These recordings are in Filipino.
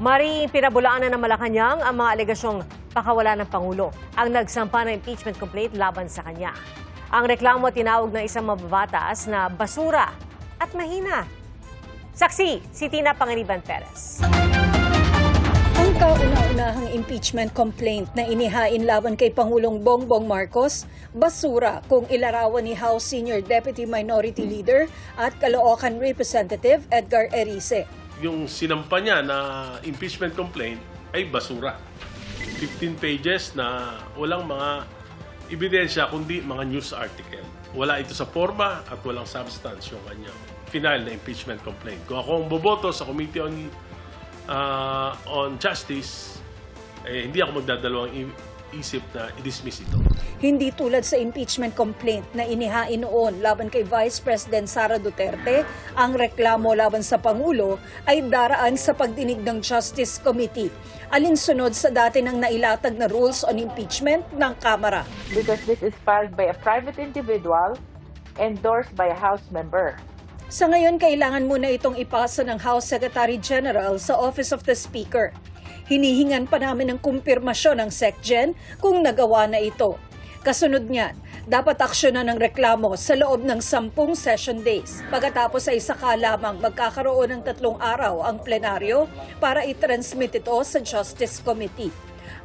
Maring pinabulaanan ng Malacanang ang mga alegasyong pakawala ng Pangulo ang nagsampa ng impeachment complaint laban sa kanya. Ang reklamo tinawag ng isang mababatas na basura at mahina. Saksi, si Tina Panganiban Perez. Ang kauna-unahang impeachment complaint na inihain laban kay Pangulong Bongbong Marcos, basura kung ilarawan ni House Senior Deputy Minority Leader at Caloocan Representative Edgar Erice. Yung sinampa niya na impeachment complaint ay basura. 15 pages na walang mga ebidensya kundi mga news article. Wala ito sa forma at walang substance yung kanyang final na impeachment complaint. Kung ako ang boboto sa Committee on Justice, hindi ako magdadalawang isip na i-dismiss ito. Hindi tulad sa impeachment complaint na inihain noon laban kay Vice President Sara Duterte, ang reklamo laban sa Pangulo ay daraan sa pagdinig ng Justice Committee, alinsunod sa dati nang nailatag na rules on impeachment ng Kamara. Because this is filed by a private individual, endorsed by a House member. Sa ngayon, kailangan muna itong ipasa ng House Secretary General sa Office of the Speaker. Hinihingan pa namin ng kumpirmasyon ng SecGen kung nagawa na ito. Kasunod niyan, dapat aksyonan ng reklamo sa loob ng 10 session days. Pagkatapos ay saka lamang magkakaroon ng 3 araw ang plenaryo para i-transmit ito sa Justice Committee.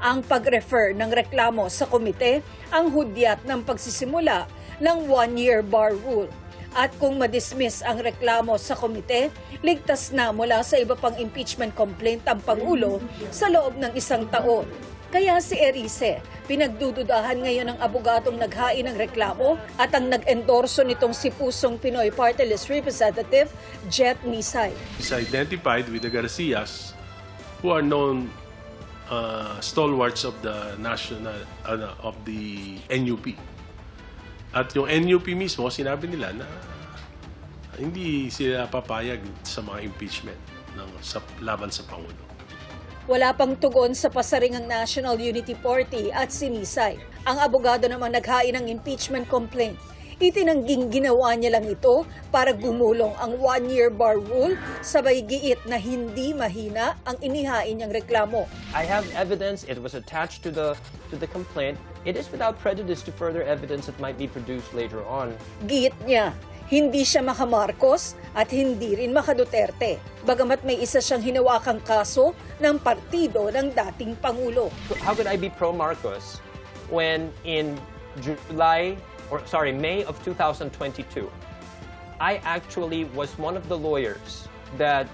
Ang pag-refer ng reklamo sa komite ang hudyat ng pagsisimula ng 1-year bar rule. At kung madismiss ang reklamo sa komite, ligtas na mula sa iba pang impeachment complaint ang Pangulo sa loob ng 1 taon. Kaya si Erice, pinagdududahan ngayon ng abogadong naghain ng reklamo at ang nag-endorso nitong si Pusong Pinoy Party List Representative, Jet Nisay. Is identified with the Garcias who are known stalwarts of the of the NUP. At yung NUP mismo, sinabi nila na hindi sila papayag sa mga impeachment laban sa Pangulo. Wala pang tugon sa pasaring ang National Unity Party at si Nisay. Ang abogado namang naghain ng impeachment complaint. Itinangging ginawa niya lang ito para gumulong ang 1-year bar rule, sabay giit na hindi mahina ang inihain niyang reklamo. I have evidence. It was attached to the complaint. It is without prejudice to further evidence that might be produced later on. Giit niya, hindi siya maka-Marcos at hindi rin maka-Duterte. Bagamat may isa siyang hinawakang kaso ng partido ng dating Pangulo. How could I be pro-Marcos when in May of 2022, I actually was one of the lawyers that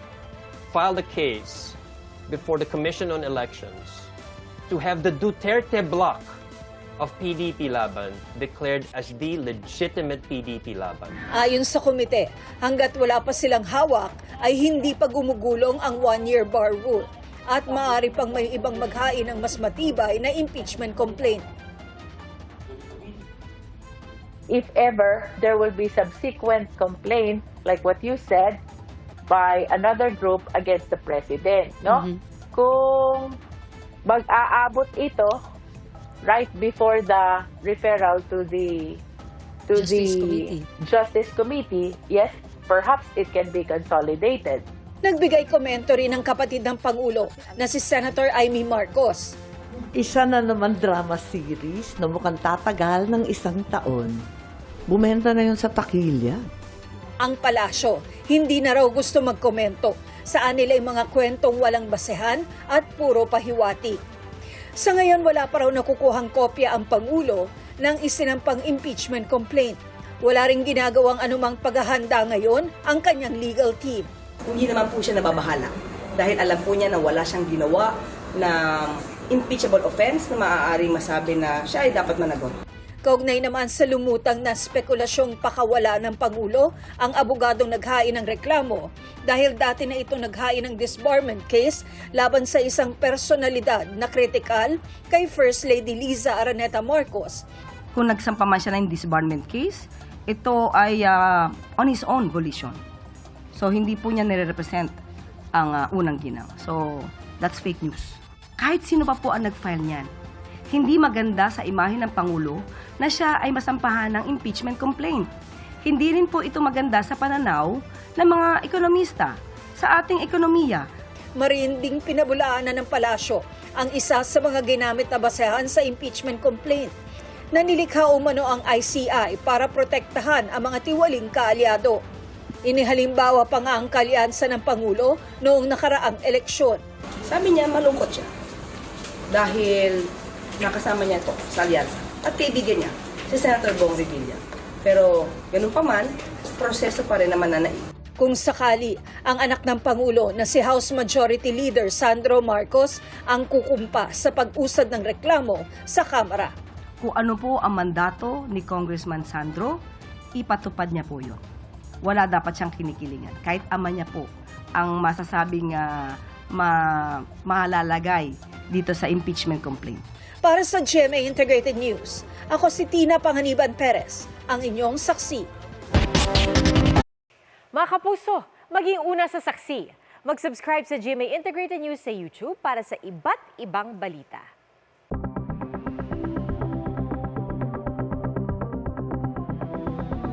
filed a case before the Commission on Elections to have the Duterte bloc of PDP Laban declared as the legitimate PDP Laban. Ayon sa komite, hanggat wala pa silang hawak ay hindi pa gumugulong ang 1-year bar rule at maaari pang may ibang maghain ng mas matibay na impeachment complaint. If ever there will be subsequent complaint, like what you said, by another group against the president, no? Kung mag-aabot ito right before the referral to the Justice Committee, yes, perhaps it can be consolidated. Nagbigay komento rin ang kapatid ng Pangulo na si Senator Amy Marcos. Isa na naman drama series na mukhang tatagal ng 1 taon. Bumenta na yun sa takilya. Ang palasyo, hindi na raw gusto magkomento. Saan nila yung mga kwentong walang basehan at puro pahiwati. Sa ngayon, wala pa raw nakukuhang kopya ang Pangulo ng isinampang impeachment complaint. Wala ring ginagawang anumang paghahanda ngayon ang kanyang legal team. Hindi naman po siya nababahala dahil alam po niya na wala siyang ginawa na impeachable offense na maaaring masabi na siya ay dapat managot. Kaugnay naman sa lumutang na spekulasyong pakawala ng Pangulo, ang abogadong naghain ng reklamo dahil dati na ito naghain ng disbarment case laban sa isang personalidad na kritikal kay First Lady Liza Araneta Marcos. Kung nagsampa man siya ng disbarment case, ito ay on his own volition. So hindi po niya nire-represent ang unang ginang. So that's fake news. Kahit sino pa po ang nag-file niyan, hindi maganda sa imahe ng Pangulo na siya ay masampahan ng impeachment complaint. Hindi rin po ito maganda sa pananaw ng mga ekonomista sa ating ekonomiya. Marinding pinabulaanan ng palasyo ang isa sa mga ginamit na basehan sa impeachment complaint na nilikha umano ang ICI para protektahan ang mga tiwaling kaalyado. Inihalimbawa pa nga ang kalyansa ng Pangulo noong nakaraang eleksyon. Sabi niya, malungkot siya. Dahil nakasama niya ito sa alyansa. At kaibigan niya, si Senator Bong Revilla. Pero ganun pa man, proseso pa rin naman nananaig. Kung sakali, ang anak ng Pangulo na si House Majority Leader Sandro Marcos ang kukumpa sa pag-usad ng reklamo sa Kamara. Kung ano po ang mandato ni Congressman Sandro, ipatupad niya po yun. Wala dapat siyang kinikilingan. Kahit ama niya po ang masasabing malalagay dito sa impeachment complaint. Para sa GMA Integrated News, ako si Tina Panganiban Perez, ang inyong saksi. Mga kapuso, maging una sa saksi. Mag-subscribe sa GMA Integrated News sa YouTube para sa iba't ibang balita.